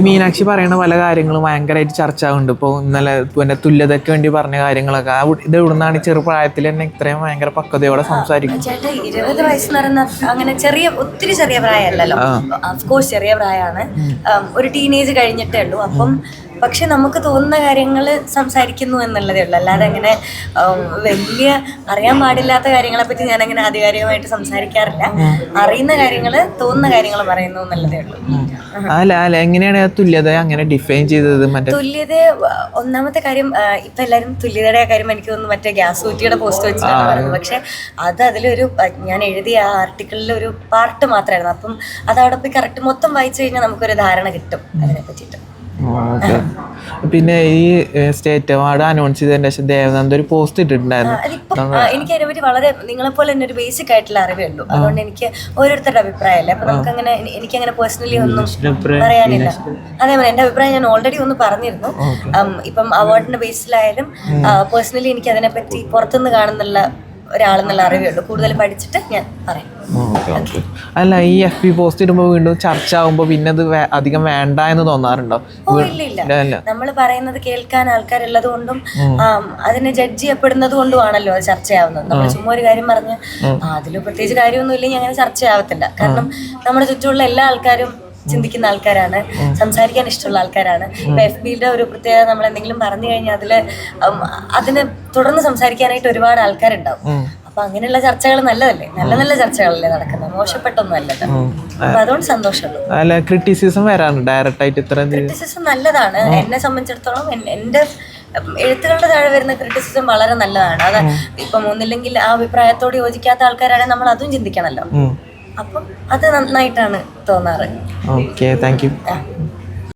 മീനാക്ഷി പറയുന്ന പല കാര്യങ്ങളും ഭയങ്കരമായിട്ട് ചർച്ച ആവുന്നുണ്ട്. ഇപ്പോൾ ഇന്നലെ പിന്നെ തുല്യതയ്ക്ക് വേണ്ടി പറഞ്ഞ കാര്യങ്ങളൊക്കെ ഇത് ഇവിടുന്നാണ് ചെറുപ്രായത്തിൽ തന്നെ ഇത്രയും ഭയങ്കര പക്വതയോടെ സംസാരിക്കും. ചേട്ടാ 20 വയസ്സ് പറയുന്ന അങ്ങനെ ഒത്തിരി ചെറിയ പ്രായമല്ലല്ലോ. ഓഫ്കോഴ്സ് ചെറിയ പ്രായമാണ്, ഒരു ടീനേജ് കഴിഞ്ഞിട്ടേ ഉള്ളൂ. അപ്പം പക്ഷെ നമുക്ക് തോന്നുന്ന കാര്യങ്ങൾ സംസാരിക്കുന്നു എന്നുള്ളതേ ഉള്ളൂ. അല്ലാതെ അങ്ങനെ വലിയ അറിയാൻ പാടില്ലാത്ത കാര്യങ്ങളെ പറ്റി ഞാനങ്ങനെ ആധികാരികമായിട്ട് സംസാരിക്കാറില്ല. അറിയുന്ന കാര്യങ്ങൾ, തോന്നുന്ന കാര്യങ്ങൾ പറയുന്നു എന്നുള്ളതേ ഉള്ളൂ. അല്ല എങ്ങനെയാണ് തുല്യത അങ്ങനെ ഡിഫൈൻ ചെയ്തത്? തുല്യത ഒന്നാമത്തെ കാര്യം, ഇപ്പൊ എല്ലാവരും തുല്യതയുടെ കാര്യം എനിക്ക് തോന്നുന്നു മറ്റേ ഗ്യാസ് കുറ്റിയുടെ പോസ്റ്റ് വെച്ചിട്ടാണ് പറയുന്നത്. പക്ഷെ അതിലൊരു ഞാൻ എഴുതിയ ആ ആർട്ടിക്കിളിൽ ഒരു പാർട്ട് മാത്രമായിരുന്നു. അപ്പം അതവിടെ പോയി കറക്റ്റ് മൊത്തം വായിച്ചു കഴിഞ്ഞാൽ നമുക്കൊരു ധാരണ കിട്ടും അതിനെ പറ്റിയിട്ട്. പിന്നെ ഈ സ്റ്റേറ്റ് അവാർഡ് അനൗൺസ് ചെയ്തതിന് ശേഷം ദേവനന്ദ ഒരു പോസ്റ്റ് ഇട്ടിട്ടുണ്ടായിരുന്നു. എനിക്ക് അതിനെപ്പറ്റി വളരെ നിങ്ങളെപ്പോലെ തന്നെ ഒരു ബേസിക് ആയിട്ടുള്ള അറിവേ ഉള്ളൂ. അതുകൊണ്ട് എനിക്ക് ഓരോരുത്തരുടെ അഭിപ്രായമല്ലേ, അപ്പൊ നമുക്കങ്ങനെ എനിക്കങ്ങനെ പേഴ്സണലി ഒന്നും പറയാനില്ല. അതേപോലെ എന്റെ അഭിപ്രായം ഞാൻ ഓൾറെഡി ഒന്ന് പറഞ്ഞിരുന്നു. ഇപ്പം അവാർഡിന്റെ ബേസിലായാലും പേഴ്സണലി എനിക്ക് അതിനെപ്പറ്റി പുറത്തുനിന്ന് കാണുന്നുള്ള ഒരാളെന്നുള്ള അറിവേ ഉള്ളൂ. കൂടുതൽ പഠിച്ചിട്ട് ഞാൻ പറയാം. അല്ല, ഈ FB പോസ്റ്റ് ഇടുമ്പോൾ വീണ്ടും ചർച്ച ആവുമ്പോ പിന്നെ അത് അധികം വേണ്ട എന്ന് തോന്നാറുണ്ടോ? ഇല്ല, നമ്മൾ പറയുന്നത് കേൾക്കാൻ ആൾക്കാരുള്ളത് കൊണ്ടും അതിനെ ജഡ്ജ് ചെയ്യപ്പെടുന്നത് കൊണ്ടുമാണല്ലോ അത് ചർച്ചയാവുന്നത്. നമ്മൾ ചുമ്മാ ഒരു കാര്യം പറഞ്ഞ് അതിൽ പ്രത്യേകിച്ച് കാര്യമൊന്നും ഇല്ലെങ്കിൽ അങ്ങനെ ചർച്ചയാവത്തില്ല. കാരണം നമ്മുടെ ചുറ്റുമുള്ള എല്ലാ ആൾക്കാരും ചിന്തിക്കുന്ന ആൾക്കാരാണ്, സംസാരിക്കാൻ ഇഷ്ടമുള്ള ആൾക്കാരാണ്. ഇപ്പൊ FBയുടെ ഒരു പ്രത്യേകത, നമ്മൾ എന്തെങ്കിലും പറഞ്ഞു കഴിഞ്ഞാൽ അതിന് തുടർന്ന് സംസാരിക്കാനായിട്ട് ഒരുപാട് ആൾക്കാരുണ്ടാവും. അപ്പൊ അങ്ങനെയുള്ള ചർച്ചകൾ നല്ലതല്ലേ, നല്ല നല്ല ചർച്ചകളല്ലേ നടക്കുന്നത്, മോശപ്പെട്ടൊന്നും അല്ലല്ലോ. അപ്പൊ അതുകൊണ്ട് സന്തോഷമുള്ളൂ. അല്ല, ക്രിറ്റിസിസം വരാറുണ്ട് ഡയറക്റ്റ് ആയിട്ട്? ക്രിറ്റിസിസം നല്ലതാണ്. എന്നെ സംബന്ധിച്ചിടത്തോളം എന്റെ എഴുത്തുകളുടെ താഴെ വരുന്ന ക്രിറ്റിസിസം വളരെ നല്ലതാണ്. അത് ഇപ്പം ഒന്നില്ലെങ്കിൽ ആ അഭിപ്രായത്തോട് യോജിക്കാത്ത ആൾക്കാരാണെങ്കിൽ നമ്മൾ അതും ചിന്തിക്കണല്ലോ. അപ്പം അത് നന്നായിട്ടാണ് തോന്നാറ്. Okay, thank you.